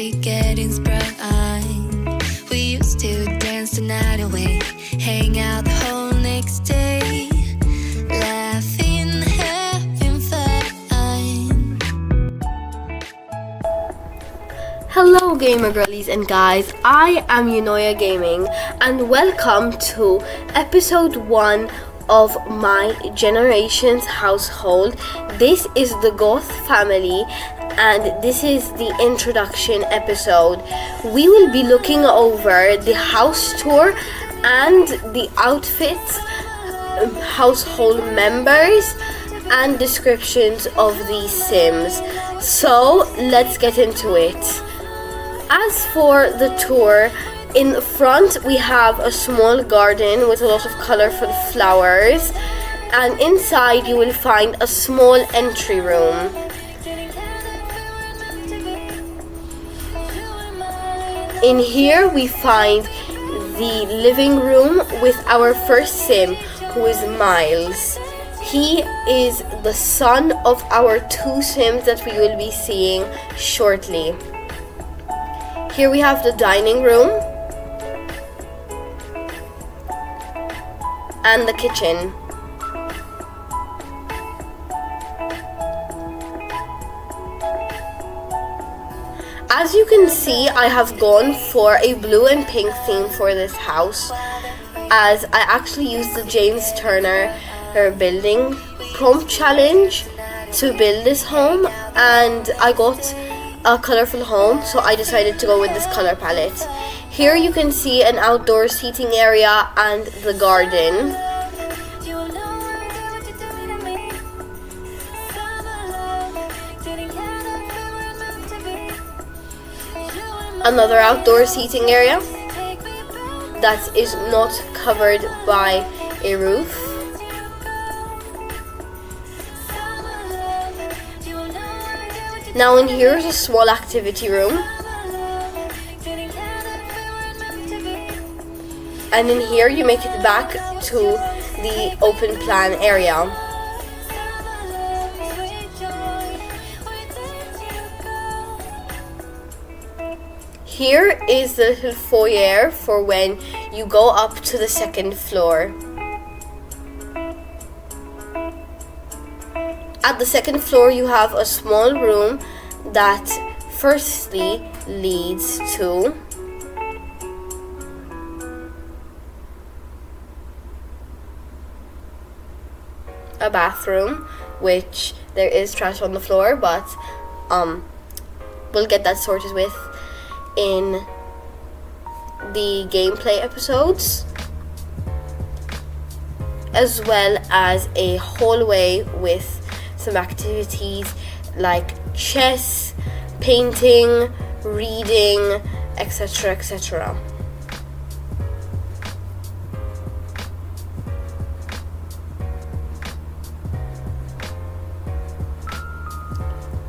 to getting sprung. We used to dance the night away, hang out the whole next day, laughing, having fun. Hello gamer girlies and guys, I am Unoya Gaming and welcome to episode 1 of my generation's household. This is the Goth family and this is the introduction episode. We will be looking over the house tour and the outfits, household members and descriptions of these Sims. So let's get into it. As for the tour, in front we have a small garden with a lot of colorful flowers, and inside you will find a small entry room. In here we find the living room with our first Sim, who is Miles. He is the son of our 2 Sims that we will be seeing shortly. Here we have the dining room and the kitchen. As you can see, I have gone for a blue and pink theme for this house, as I actually used the James Turner building prompt challenge to build this home, and I got a colorful home, so I decided to go with this color palette. Here you can see an outdoor seating area and the garden. Another outdoor seating area that is not covered by a roof. Now in here is a small activity room. And in here you make it back to the open plan area. Here is the little foyer for when you go up to the 2nd floor. At the 2nd floor you have a small room that firstly leads to a bathroom, which there is trash on the floor, but we'll get that sorted with in the gameplay episodes, as well as a hallway with some activities like chess, painting, reading, etc, etc.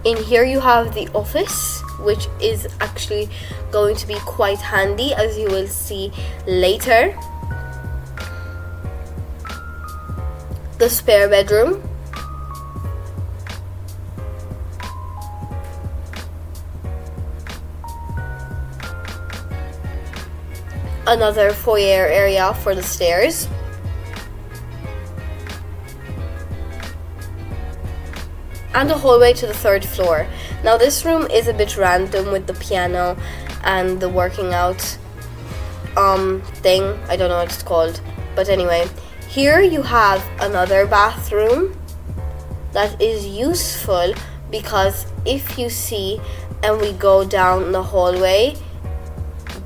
In here you have the office, which is actually going to be quite handy, as you will see later. The spare bedroom. Another foyer area for the stairs. And a hallway to the 3rd floor. Now this room is a bit random with the piano and the working out thing. I don't know what it's called. But anyway, here you have another bathroom that is useful, because if you see and we go down the hallway,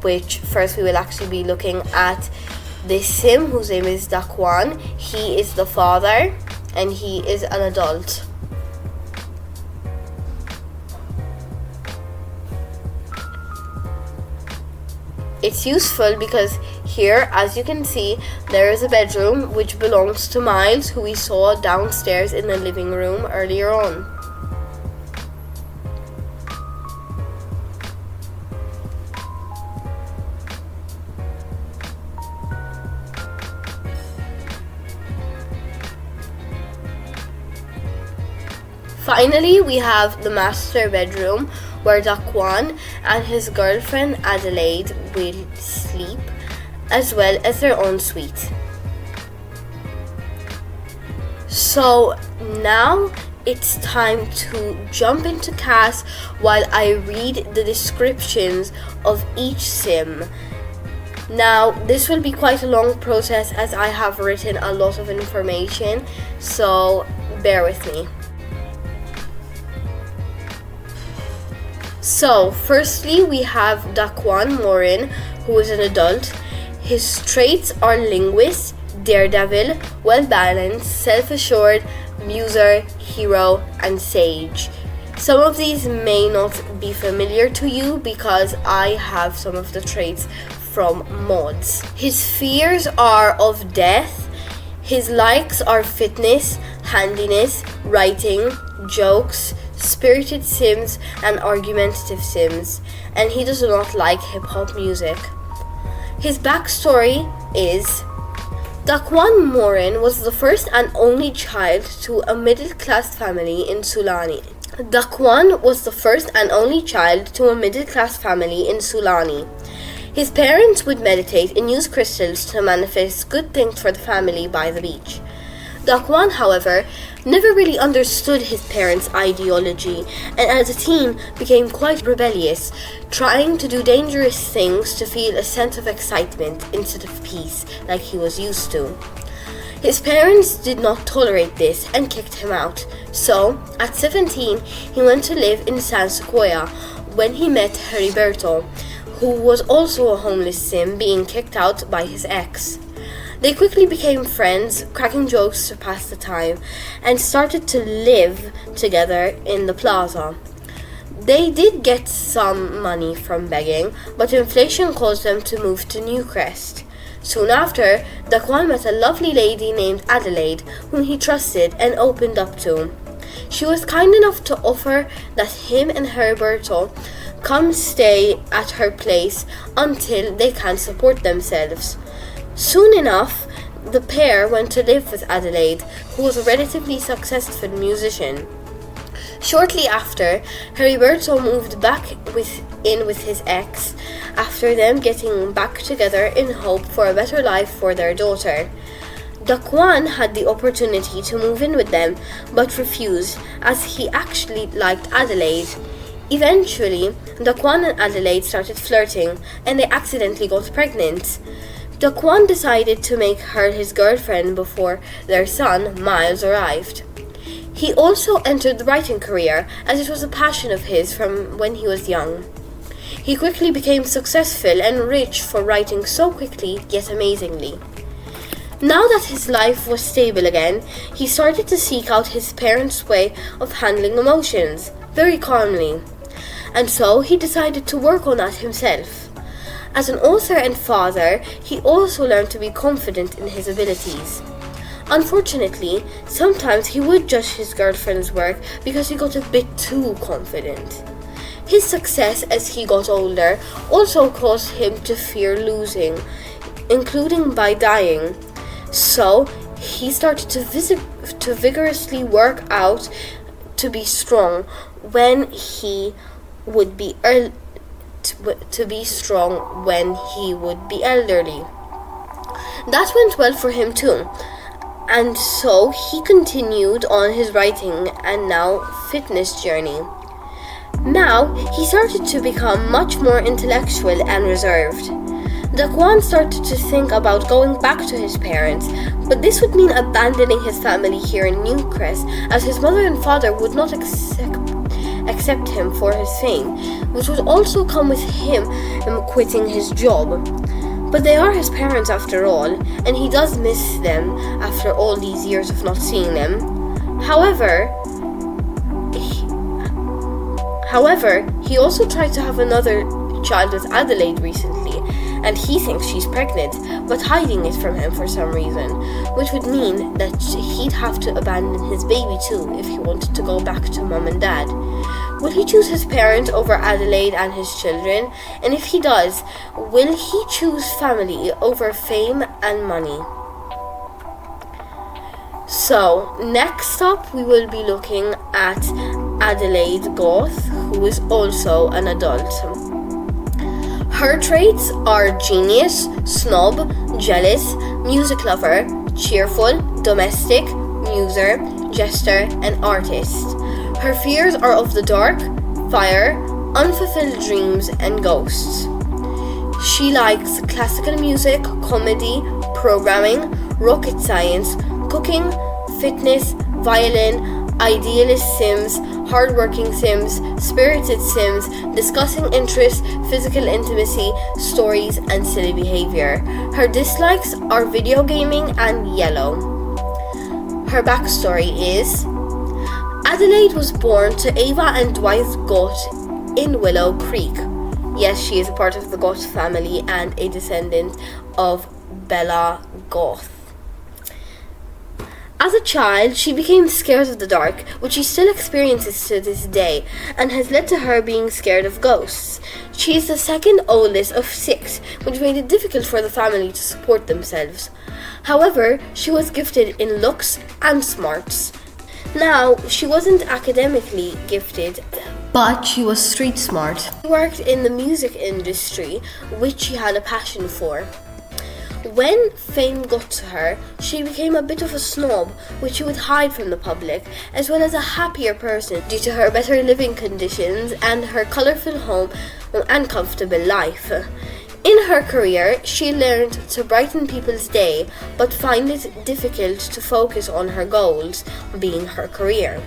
which first we will actually be looking at this Sim whose name is Daquan. He is the father and he is an adult. It's useful because here, as you can see, there is a bedroom which belongs to Miles, who we saw downstairs in the living room earlier on. Finally, we have the master bedroom where Daquan and his girlfriend Adelaide will sleep, as well as their own suite. So now it's time to jump into CAS while I read the descriptions of each sim. Now, this will be quite a long process as I have written a lot of information, so bear with me. So, firstly, we have Daquan Morin, who is an adult. His traits are linguist, daredevil, well-balanced, self-assured, muser, hero, and sage. Some of these may not be familiar to you because I have some of the traits from mods. His fears are of death. His likes are fitness, handiness, writing, jokes, spirited sims, and argumentative sims, and he does not like hip-hop music. His backstory is Daquan Morin was the first and only child to a middle-class family in Sulani. Daquan was the first and only child to a middle-class family in Sulani. His parents would meditate and use crystals to manifest good things for the family by the beach. Daquan, however, never really understood his parents' ideology and as a teen became quite rebellious, trying to do dangerous things to feel a sense of excitement instead of peace like he was used to. His parents did not tolerate this and kicked him out, so at 17 he went to live in San Sequoia when he met Heriberto, who was also a homeless sim being kicked out by his ex. They quickly became friends, cracking jokes to pass the time, and started to live together in the plaza. They did get some money from begging, but inflation caused them to move to Newcrest. Soon after, Daquan met a lovely lady named Adelaide, whom he trusted and opened up to. She was kind enough to offer that him and Heriberto come stay at her place until they can support themselves. Soon enough, the pair went to live with Adelaide, who was a relatively successful musician. Shortly after, Heriberto moved back in with his ex, after them getting back together in hope for a better life for their daughter. Daquan had the opportunity to move in with them, but refused, as he actually liked Adelaide. Eventually, Daquan and Adelaide started flirting, and they accidentally got pregnant. Daquan decided to make her his girlfriend before their son, Miles, arrived. He also entered the writing career, as it was a passion of his from when he was young. He quickly became successful and rich for writing so quickly yet amazingly. Now that his life was stable again, he started to seek out his parents' way of handling emotions, very calmly. And so he decided to work on that himself. As an author and father, he also learned to be confident in his abilities. Unfortunately, sometimes he would judge his girlfriend's work because he got a bit too confident. His success as he got older also caused him to fear losing, including by dying. So, he started to vigorously work out to be strong when he would be elderly. That went well for him too. And so he continued on his writing and now fitness journey. Now he started to become much more intellectual and reserved. Daquan started to think about going back to his parents, but this would mean abandoning his family here in Newcrest, as his mother and father would not accept him for his fame, which would also come with him quitting his job. But they are his parents after all, and he does miss them after all these years of not seeing them. However, he also tried to have another child with Adelaide recently, and he thinks she's pregnant, but hiding it from him for some reason, which would mean that he'd have to abandon his baby too if he wanted to go back to mom and dad. Will he choose his parents over Adelaide and his children? And if he does, will he choose family over fame and money? So, next up we will be looking at Adelaide Goth, who is also an adult. Her traits are genius, snob, jealous, music lover, cheerful, domestic, muser, jester, and artist. Her fears are of the dark, fire, unfulfilled dreams, and ghosts. She likes classical music, comedy, programming, rocket science, cooking, fitness, violin, idealist sims, hardworking sims, spirited sims, discussing interests, physical intimacy, stories, and silly behavior. Her dislikes are video gaming and yellow. Her backstory is: Adelaide was born to Ava and Dwight Gott in Willow Creek. Yes, she is a part of the Gott family and a descendant of Bella Goth. As a child, she became scared of the dark, which she still experiences to this day, and has led to her being scared of ghosts. She is the second oldest of 6, which made it difficult for the family to support themselves. However, she was gifted in looks and smarts. Now, she wasn't academically gifted, but she was street smart. She worked in the music industry, which she had a passion for. When fame got to her, she became a bit of a snob, which she would hide from the public, as well as a happier person due to her better living conditions and her colourful home and comfortable life. In her career, she learned to brighten people's day, but find it difficult to focus on her goals, being her career.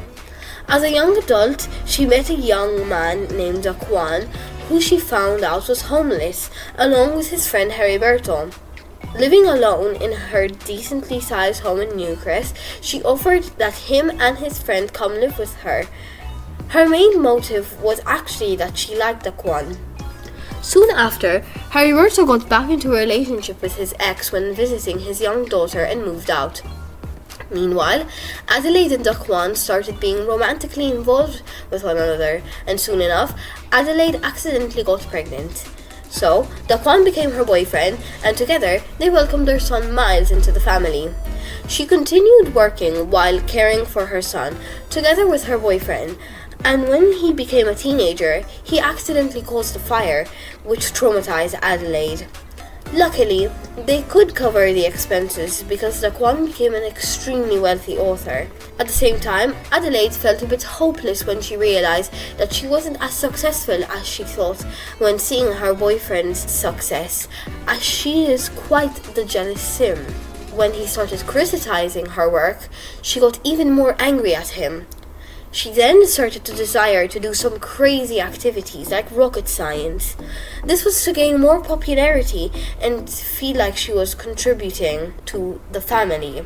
As a young adult, she met a young man named Daquan, who she found out was homeless, along with his friend Heriberto. Living alone in her decently sized home in Newcrest, she offered that him and his friend come live with her. Her main motive was actually that she liked Daquan. Soon after, Heriberto got back into a relationship with his ex when visiting his young daughter and moved out. Meanwhile, Adelaide and Daquan started being romantically involved with one another, and soon enough, Adelaide accidentally got pregnant. So, Daquan became her boyfriend, and together they welcomed their son Miles into the family. She continued working while caring for her son, together with her boyfriend, and when he became a teenager, he accidentally caused a fire, which traumatized Adelaide. Luckily, they could cover the expenses because Daquan became an extremely wealthy author. At the same time, Adelaide felt a bit hopeless when she realized that she wasn't as successful as she thought when seeing her boyfriend's success, as she is quite the jealous sim. When he started criticizing her work, she got even more angry at him. She then started to desire to do some crazy activities like rocket science. This was to gain more popularity and feel like she was contributing to the family.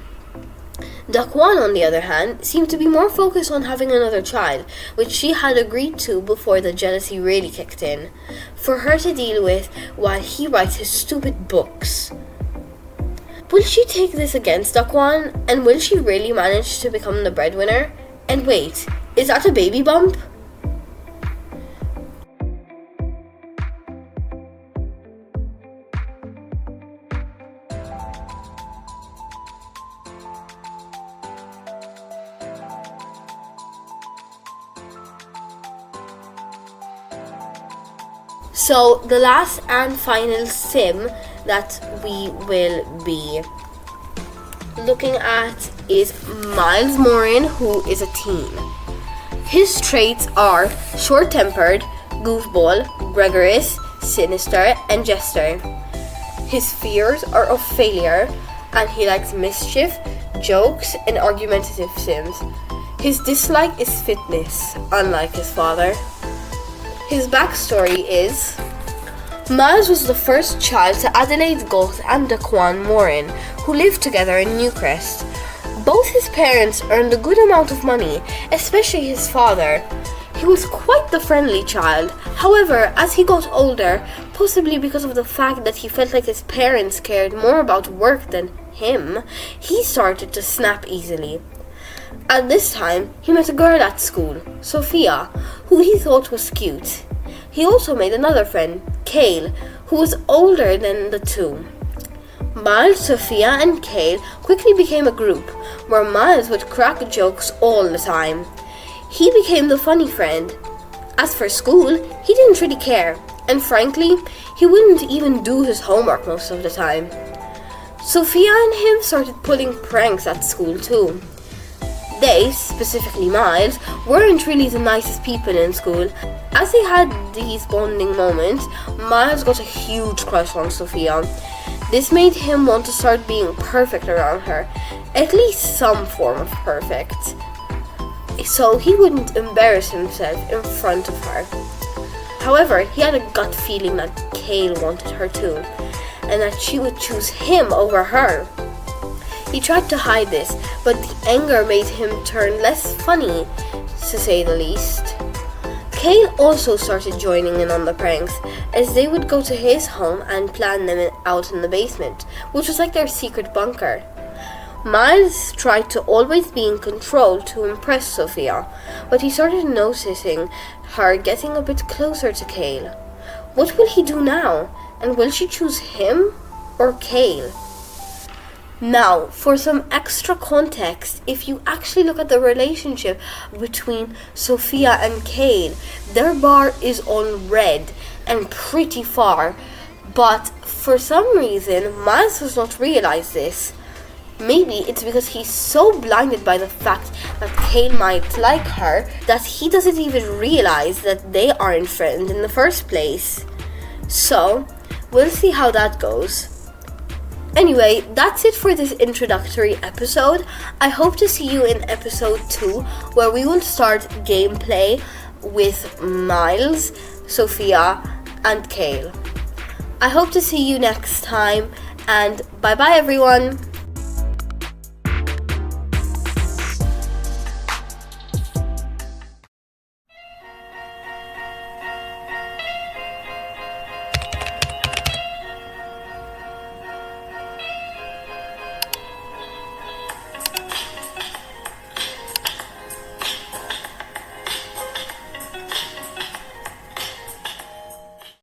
Daquan, on the other hand, seemed to be more focused on having another child, which she had agreed to before the jealousy really kicked in, for her to deal with while he writes his stupid books. Will she take this against Daquan, and will she really manage to become the breadwinner? And wait, is that a baby bump? So, the last and final sim that we will be looking at is Miles Morin, who is a teen. His traits are short-tempered, goofball, gregarious, sinister, and jester. His fears are of failure, and he likes mischief, jokes, and argumentative sims. His dislike is fitness, unlike his father. His backstory is: Miles was the first child to Adelaide Goth and Daquan Morin, who lived together in Newcrest. Both his parents earned a good amount of money, especially his father. He was quite the friendly child. However, as he got older, possibly because of the fact that he felt like his parents cared more about work than him, he started to snap easily. At this time, he met a girl at school, Sophia, who he thought was cute. He also made another friend, Kale, who was older than the two. Miles, Sophia, and Kale quickly became a group, where Miles would crack jokes all the time. He became the funny friend. As for school, he didn't really care, and frankly, he wouldn't even do his homework most of the time. Sophia and him started pulling pranks at school too. They, specifically Miles, weren't really the nicest people in school. As they had these bonding moments, Miles got a huge crush on Sophia. This made him want to start being perfect around her, at least some form of perfect, so he wouldn't embarrass himself in front of her. However, he had a gut feeling that Cale wanted her too, and that she would choose him over her. He tried to hide this, but the anger made him turn less funny, to say the least. Cale also started joining in on the pranks, as they would go to his home and plan them out in the basement, which was like their secret bunker. Miles tried to always be in control to impress Sophia, but he started noticing her getting a bit closer to Cale. What will he do now? And will she choose him or Cale? Now, for some extra context, if you actually look at the relationship between Sophia and Cale, their bar is on red and pretty far, but for some reason, Miles does not realize this. Maybe it's because he's so blinded by the fact that Cale might like her that he doesn't even realize that they aren't friends in the first place. So, we'll see how that goes. Anyway, that's it for this introductory episode. I hope to see you in episode 2, where we will start gameplay with Miles, Sophia, and Cale. I hope to see you next time, and bye bye everyone!